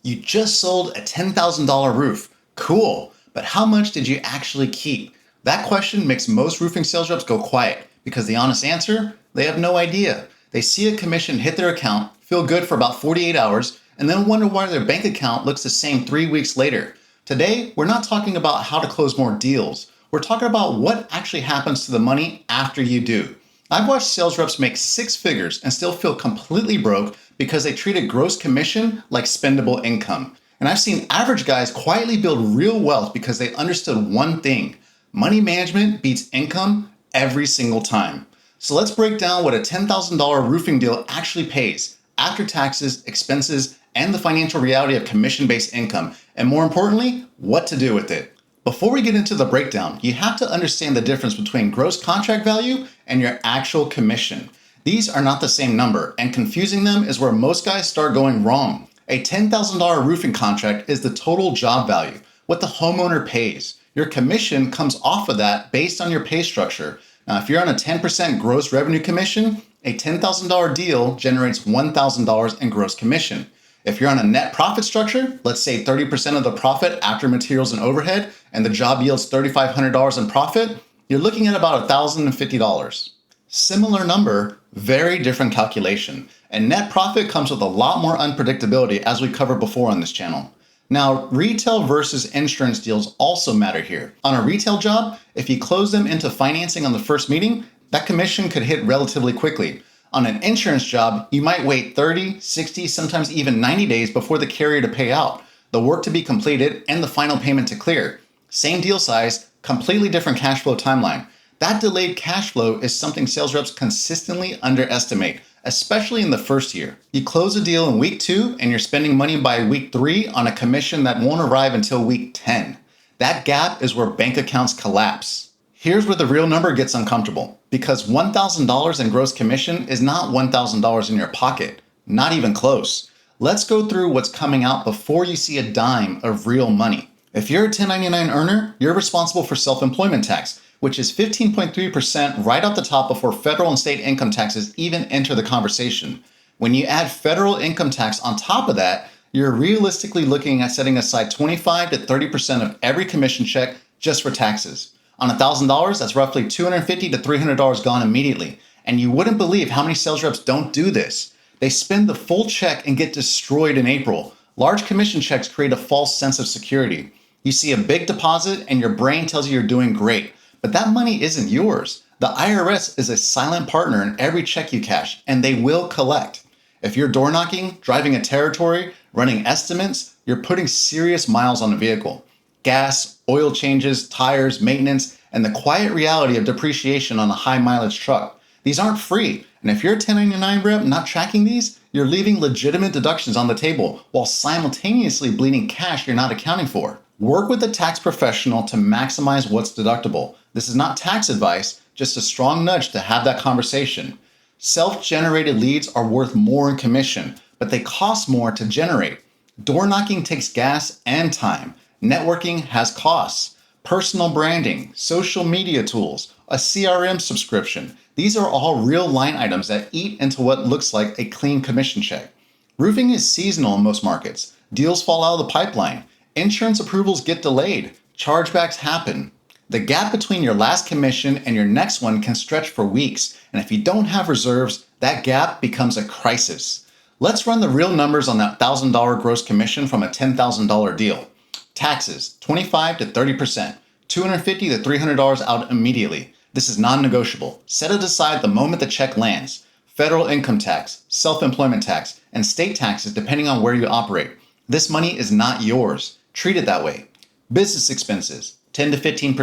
You just sold a $10,000 roof. Cool, but how much did you actually keep? That question makes most roofing sales reps go quiet because the honest answer, they have no idea. They see a commission hit their account, feel good for about 48 hours, and then wonder why their bank account looks the same 3 weeks later. Today, we're not talking about how to close more deals. We're talking about what actually happens to the money after you do. I've watched sales reps make six figures and still feel completely broke because they treated gross commission like spendable income. And I've seen average guys quietly build real wealth because they understood one thing: money management beats income every single time. So let's break down what a $10,000 roofing deal actually pays after taxes, expenses, and the financial reality of commission-based income, and more importantly, what to do with it. Before we get into the breakdown, you have to understand the difference between gross contract value and your actual commission. These are not the same number, and confusing them is where most guys start going wrong. A $10,000 roofing contract is the total job value, what the homeowner pays. Your commission comes off of that based on your pay structure. Now, if you're on a 10% gross revenue commission, a $10,000 deal generates $1,000 in gross commission. If you're on a net profit structure, let's say 30% of the profit after materials and overhead, and the job yields $3,500 in profit, you're looking at about $1,050. Similar number, very different calculation. And net profit comes with a lot more unpredictability, as we covered before on this channel. Now, retail versus insurance deals also matter here. On a retail job, if you close them into financing on the first meeting, that commission could hit relatively quickly. On an insurance job, you might wait 30, 60, sometimes even 90 days before the carrier to pay out, the work to be completed, and the final payment to clear. Same deal size, completely different cash flow timeline. That delayed cash flow is something sales reps consistently underestimate, especially in the first year. You close a deal in week 2 and you're spending money by week 3 on a commission that won't arrive until week 10. That gap is where bank accounts collapse. Here's where the real number gets uncomfortable, because $1,000 in gross commission is not $1,000 in your pocket, not even close. Let's go through what's coming out before you see a dime of real money. If you're a 1099 earner, you're responsible for self-employment tax, which is 15.3% right off the top before federal and state income taxes even enter the conversation. When you add federal income tax on top of that, you're realistically looking at setting aside 25 to 30% of every commission check just for taxes. On $1,000, that's roughly $250 to $300 gone immediately. And you wouldn't believe how many sales reps don't do this. They spend the full check and get destroyed in April. Large commission checks create a false sense of security. You see a big deposit and your brain tells you you're doing great, but that money isn't yours. The IRS is a silent partner in every check you cash, and they will collect. If you're door knocking, driving a territory, running estimates, you're putting serious miles on a vehicle. Gas, oil changes, tires, maintenance, and the quiet reality of depreciation on a high mileage truck. These aren't free, and if you're a 1099 rep not tracking these, you're leaving legitimate deductions on the table while simultaneously bleeding cash you're not accounting for. Work with a tax professional to maximize what's deductible. This is not tax advice, just a strong nudge to have that conversation. Self-generated leads are worth more in commission, but they cost more to generate. Door knocking takes gas and time. Networking has costs. Personal branding, social media tools, a CRM subscription. These are all real line items that eat into what looks like a clean commission check. Roofing is seasonal in most markets. Deals fall out of the pipeline. Insurance approvals get delayed. Chargebacks happen. The gap between your last commission and your next one can stretch for weeks, and if you don't have reserves, that gap becomes a crisis. Let's run the real numbers on that $1,000 gross commission from a $10,000 deal. Taxes, 25 to 30%, $250 to $300 out immediately. This is non-negotiable. Set it aside the moment the check lands. Federal income tax, self-employment tax, and state taxes depending on where you operate. This money is not yours. Treat it that way. Business expenses, 10 to 15%,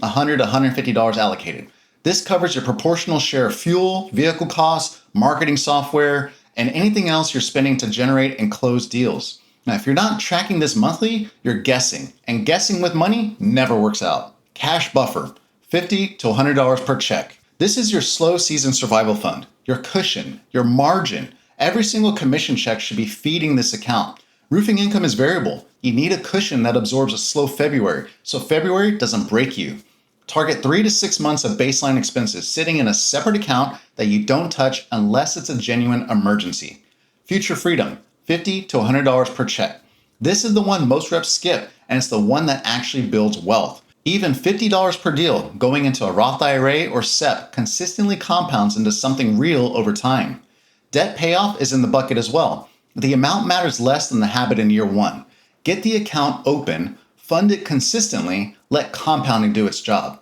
$100 to $150 allocated. This covers your proportional share of fuel, vehicle costs, marketing software, and anything else you're spending to generate and close deals. Now, if you're not tracking this monthly, you're guessing, and guessing with money never works out. Cash buffer, $50 to $100 per check. This is your slow season survival fund, your cushion, your margin. Every single commission check should be feeding this account. Roofing income is variable. You need a cushion that absorbs a slow February, so February doesn't break you. Target 3 to 6 months of baseline expenses sitting in a separate account that you don't touch unless it's a genuine emergency. Future freedom. $50 to $100 per check. This is the one most reps skip, and it's the one that actually builds wealth. Even $50 per deal going into a Roth IRA or SEP consistently compounds into something real over time. Debt payoff is in the bucket as well. The amount matters less than the habit in year one. Get the account open, fund it consistently, let compounding do its job.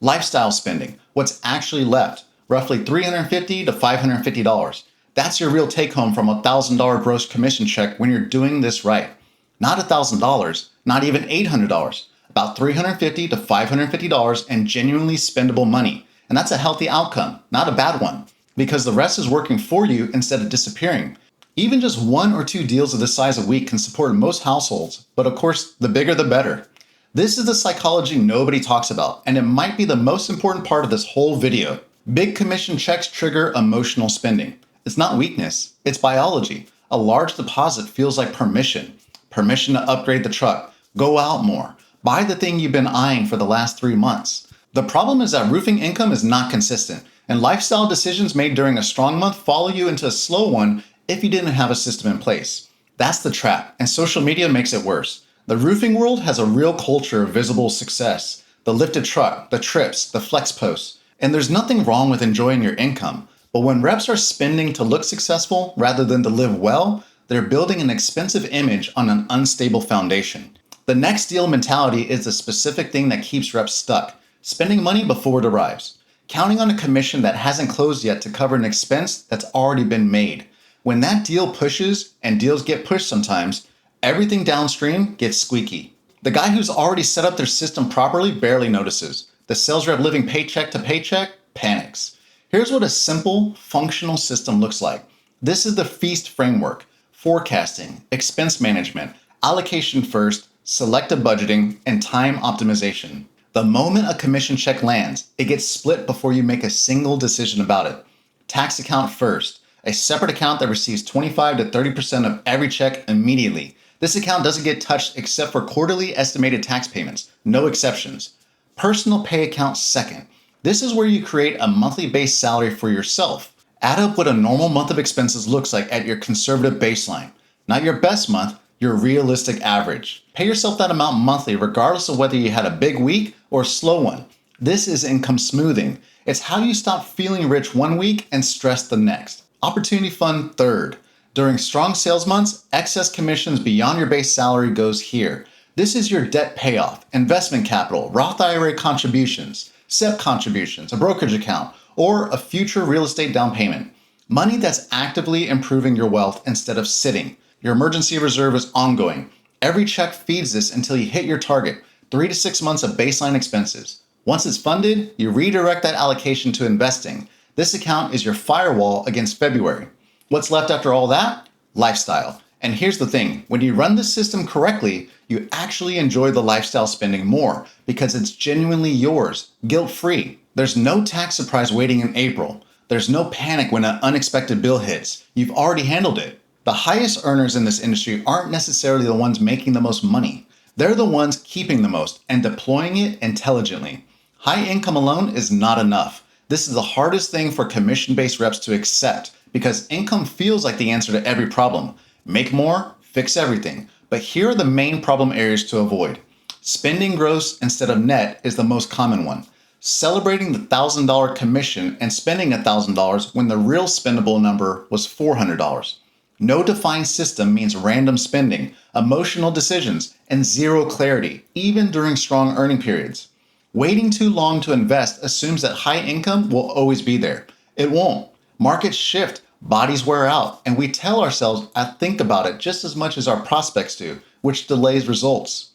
Lifestyle spending, what's actually left, roughly $350 to $550. That's your real take home from a $1,000 gross commission check when you're doing this right. Not $1,000, not even $800, about $350 to $550 and genuinely spendable money. And that's a healthy outcome, not a bad one, because the rest is working for you instead of disappearing. Even just 1 or 2 deals of this size a week can support most households, but of course, the bigger the better. This is the psychology nobody talks about, and it might be the most important part of this whole video. Big commission checks trigger emotional spending. It's not weakness, it's biology. A large deposit feels like permission. Permission to upgrade the truck, go out more, buy the thing you've been eyeing for the last 3 months. The problem is that roofing income is not consistent, and lifestyle decisions made during a strong month follow you into a slow one if you didn't have a system in place. That's the trap, and social media makes it worse. The roofing world has a real culture of visible success. The lifted truck, the trips, the flex posts. And there's nothing wrong with enjoying your income. But when reps are spending to look successful rather than to live well, they're building an expensive image on an unstable foundation. The next deal mentality is the specific thing that keeps reps stuck. Spending money before it arrives. Counting on a commission that hasn't closed yet to cover an expense that's already been made. When that deal pushes, and deals get pushed sometimes, everything downstream gets squeaky. The guy who's already set up their system properly barely notices. The sales rep living paycheck to paycheck panics. Here's what a simple, functional system looks like. This is the FEAST framework. Forecasting, expense management, allocation first, selective budgeting, and time optimization. The moment a commission check lands, it gets split before you make a single decision about it. Tax account first. A separate account that receives 25 to 30% of every check immediately. This account doesn't get touched except for quarterly estimated tax payments, no exceptions. Personal pay account second. This is where you create a monthly base salary for yourself. Add up what a normal month of expenses looks like at your conservative baseline. Not your best month, your realistic average. Pay yourself that amount monthly regardless of whether you had a big week or a slow one. This is income smoothing. It's how you stop feeling rich one week and stressed the next. Opportunity fund third. During strong sales months, excess commissions beyond your base salary goes here. This is your debt payoff, investment capital, Roth IRA contributions, SEP contributions, a brokerage account, or a future real estate down payment. Money that's actively improving your wealth instead of sitting. Your emergency reserve is ongoing. Every check feeds this until you hit your target, 3 to 6 months of baseline expenses. Once it's funded, you redirect that allocation to investing. This account is your firewall against February. What's left after all that? Lifestyle. And here's the thing, when you run this system correctly, you actually enjoy the lifestyle spending more because it's genuinely yours, guilt-free. There's no tax surprise waiting in April. There's no panic when an unexpected bill hits. You've already handled it. The highest earners in this industry aren't necessarily the ones making the most money. They're the ones keeping the most and deploying it intelligently. High income alone is not enough. This is the hardest thing for commission-based reps to accept because income feels like the answer to every problem. Make more, fix everything. But here are the main problem areas to avoid. Spending gross instead of net is the most common one. Celebrating the $1,000 commission and spending $1,000 when the real spendable number was $400. No defined system means random spending, emotional decisions, and zero clarity, even during strong earning periods. Waiting too long to invest assumes that high income will always be there. It won't. Markets shift, bodies wear out, and we tell ourselves I think about it just as much as our prospects do, which delays results.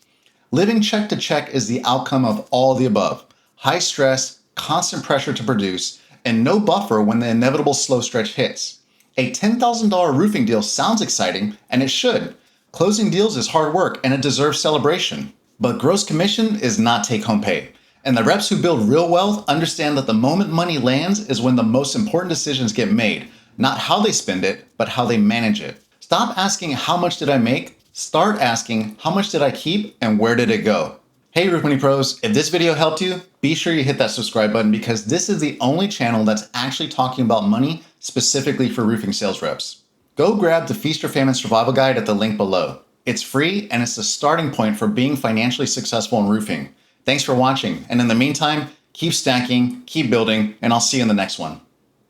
Living check to check is the outcome of all the above. High stress, constant pressure to produce, and no buffer when the inevitable slow stretch hits. A $10,000 roofing deal sounds exciting, and it should. Closing deals is hard work, and it deserves celebration. But gross commission is not take-home pay. And the reps who build real wealth understand that the moment money lands is when the most important decisions get made. Not how they spend it, but how they manage it. Stop asking how much did I make? Start asking how much did I keep and where did it go? Hey Roof Money Pros, if this video helped you, be sure you hit that subscribe button because this is the only channel that's actually talking about money specifically for roofing sales reps. Go grab the Feast or Famine Survival Guide at the link below. It's free and it's the starting point for being financially successful in roofing. Thanks for watching, and in the meantime, keep stacking, keep building, and I'll see you in the next one.